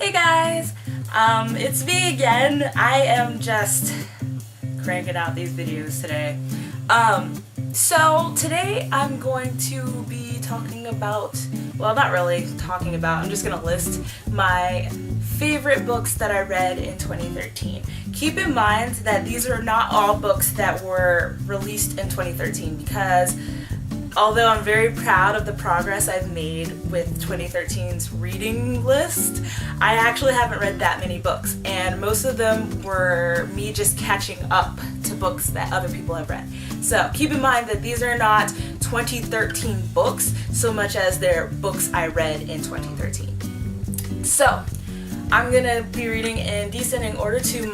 Hey guys! It's me again. I am just cranking out these videos today. So today I'm going to be talking about, well, not really talking about, I'm just gonna list my favorite books that I read in 2013. Keep in mind that these are not all books that were released in 2013 because although I'm very proud of the progress I've made with 2013's reading list, I actually haven't read that many books, and most of them were me just catching up to books that other people have read. So keep in mind that these are not 2013 books so much as they're books I read in 2013. So I'm gonna be reading in descending order from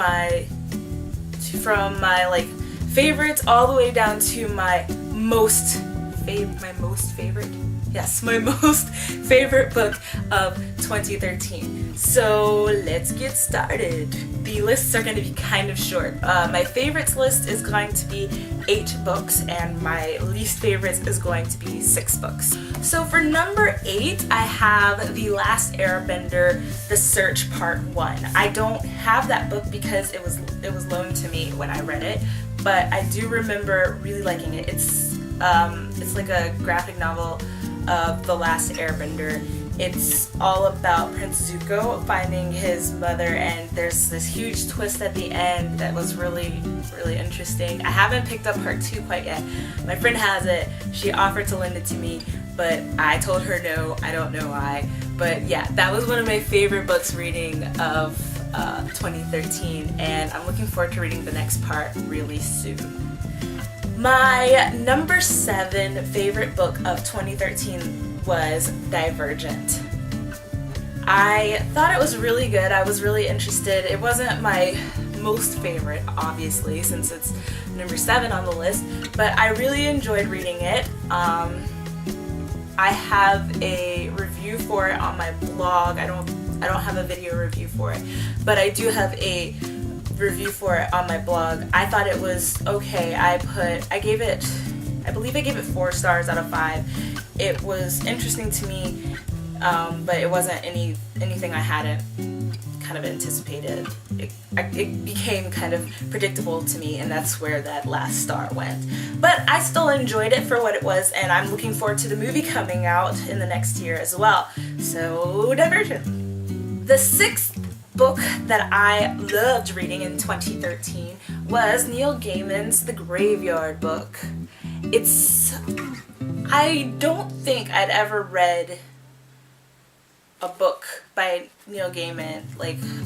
my favorites all the way down to my most favorite book of 2013. So let's get started. The lists are going to be kind of short. My favorites list is going to be 8 books and my least favorites is going to be 6 books. So for number 8, I have The Last Airbender: The Search Part 1. I don't have that book because it was loaned to me when I read it, but I do remember really liking it. It's like a graphic novel of The Last Airbender. It's all about Prince Zuko finding his mother, and there's this huge twist at the end that was really, really interesting. I haven't picked up part 2 quite yet. My friend has it. She offered to lend it to me, but I told her no. I don't know why. But yeah, that was one of my favorite books reading of 2013, and I'm looking forward to reading the next part really soon. My number 7 favorite book of 2013 was Divergent. I thought it was really good. I was really interested. It wasn't my most favorite, obviously, since it's number 7 on the list, but I really enjoyed reading it. I have a review for it on my blog. I don't have a video review for it, but I do have a review for it on my blog. I thought it was okay. I believe I gave it 4 stars out of 5. It was interesting to me, but it wasn't anything I hadn't kind of anticipated. It became kind of predictable to me, and that's where that last star went. But I still enjoyed it for what it was, and I'm looking forward to the movie coming out in the next year as well. So, Divergent. The 6th book that I loved reading in 2013 was Neil Gaiman's The Graveyard Book. I don't think I'd ever read a book by Neil Gaiman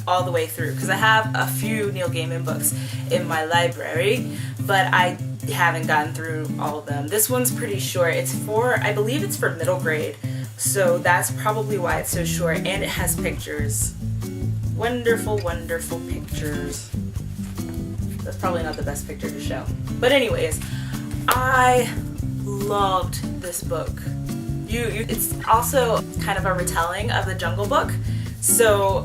all the way through, because I have a few Neil Gaiman books in my library, but I haven't gotten through all of them. This one's pretty short. I believe it's for middle grade, so that's probably why it's so short, and it has pictures. Wonderful, wonderful pictures. That's probably not the best picture to show. But anyways, I loved this book. It's also kind of a retelling of The Jungle Book. So,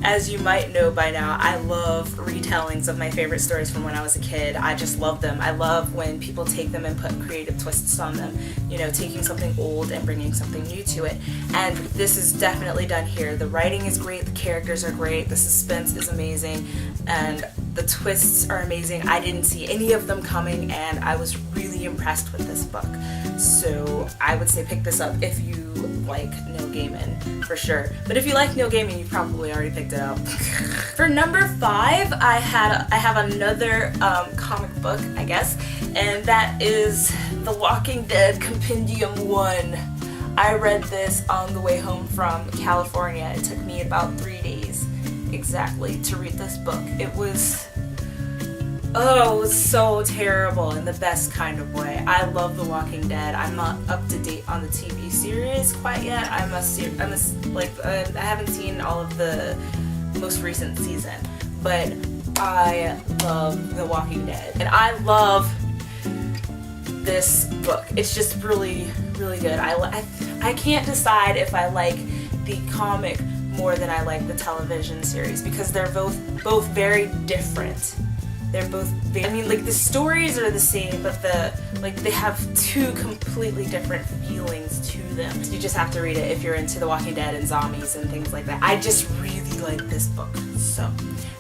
as you might know by now, I love retellings of my favorite stories from when I was a kid. I just love them. I love when people take them and put creative twists on them. You know, taking something old and bringing something new to it. And this is definitely done here. The writing is great, the characters are great, the suspense is amazing, and the twists are amazing. I didn't see any of them coming, and I was really impressed with this book. So I would say pick this up if you like Neil Gaiman, for sure. But if you like Neil Gaiman, you probably already picked it up. For number 5, I have another comic book, I guess, and that is The Walking Dead Compendium 1. I read this on the way home from California. It took me about 3 days exactly to read this book. It was so terrible in the best kind of way. I love The Walking Dead. I'm not up to date on the TV series quite yet. I haven't seen all of the most recent season, but I love The Walking Dead, and I love this book. It's just really, really good. I can't decide if I like the comic more than I like the television series because they're both very different. They're both very, I mean, like the stories are the same, but they have two completely different feelings to them. You just have to read it if you're into The Walking Dead and zombies and things like that. I just really like this book. So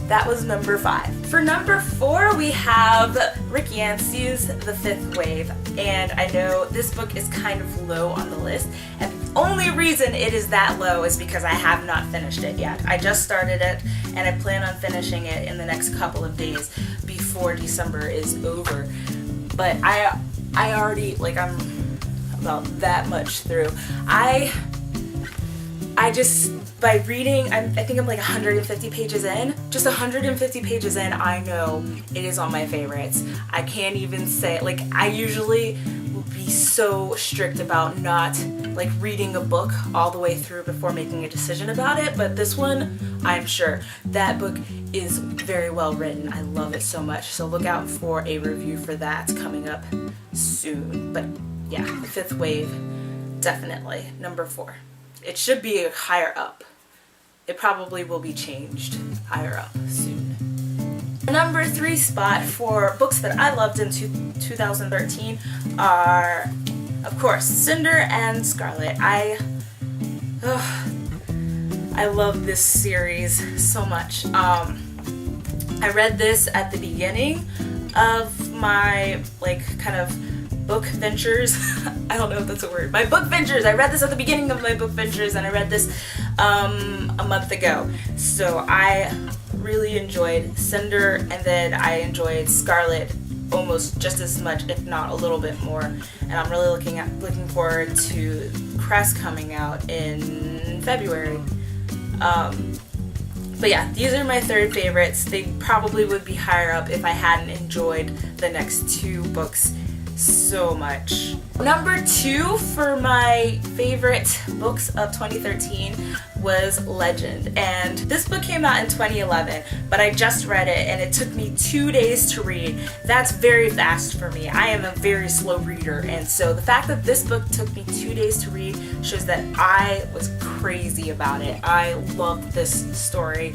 that was number 5. For number 4, we have Rick Yancey's The Fifth Wave. And I know this book is kind of low on the list, and the only reason it is that low is because I have not finished it yet. I just started it, and I plan on finishing it in the next couple of days before December is over. But I already, like, I'm about that much through. I just, by reading, I think I'm like 150 pages in. Just 150 pages in, I know it is on my favorites. I can't even say, like, I usually will be so strict about not, like, reading a book all the way through before making a decision about it, but this one, I'm sure. That book is very well written. I love it so much, so look out for a review for that coming up soon. But yeah, The Fifth Wave, definitely number 4. It should be higher up. It probably will be changed higher up soon. The number 3 spot for books that I loved in 2013 are, of course, Cinder and Scarlet. I love this series so much. I read this at the beginning of my, like, kind of book ventures. I don't know if that's a word. My book ventures. I read this at the beginning of my book ventures, and I read this a month ago. So I really enjoyed Cinder, and then I enjoyed Scarlet almost just as much, if not a little bit more. And I'm really looking forward to Crest coming out in February. But yeah, these are my 3rd favorites. They probably would be higher up if I hadn't enjoyed the next 2 books so much. Number 2 for my favorite books of 2013 was Legend, and this book came out in 2011, but I just read it and it took me 2 days to read. That's very fast for me. I am a very slow reader, and so the fact that this book took me 2 days to read shows that I was crazy about it. I loved this story.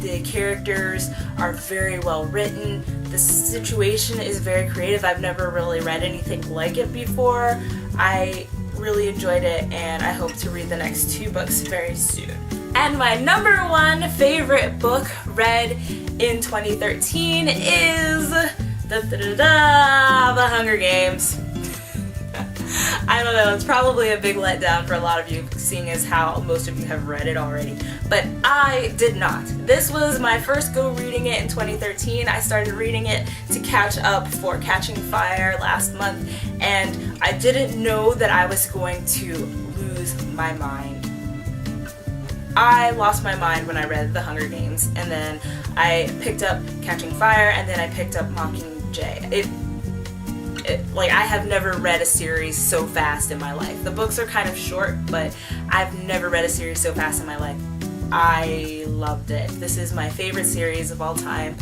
The characters are very well written. The situation is very creative. I've never really read anything like it before. I really enjoyed it, and I hope to read the next 2 books very soon. And my number 1 favorite book read in 2013 is The Hunger Games. I don't know, it's probably a big letdown for a lot of you, seeing as how most of you have read it already. But I did not. This was my first go reading it in 2013. I started reading it to catch up for Catching Fire last month, and I didn't know that I was going to lose my mind. I lost my mind when I read The Hunger Games, and then I picked up Catching Fire, and then I picked up Mockingjay. Like, I have never read a series so fast in my life. The books are kind of short, but I've never read a series so fast in my life. I loved it. This is my favorite series of all time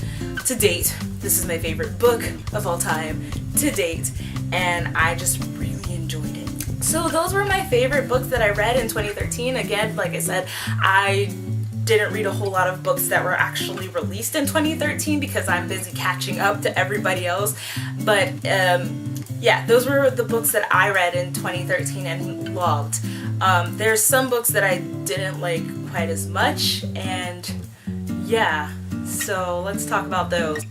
to date. This is my favorite book of all time to date, and I just really enjoyed it. So those were my favorite books that I read in 2013. Again, like I said, I didn't read a whole lot of books that were actually released in 2013 because I'm busy catching up to everybody else. But yeah, those were the books that I read in 2013 and loved. There's some books that I didn't like quite as much, and yeah, so let's talk about those.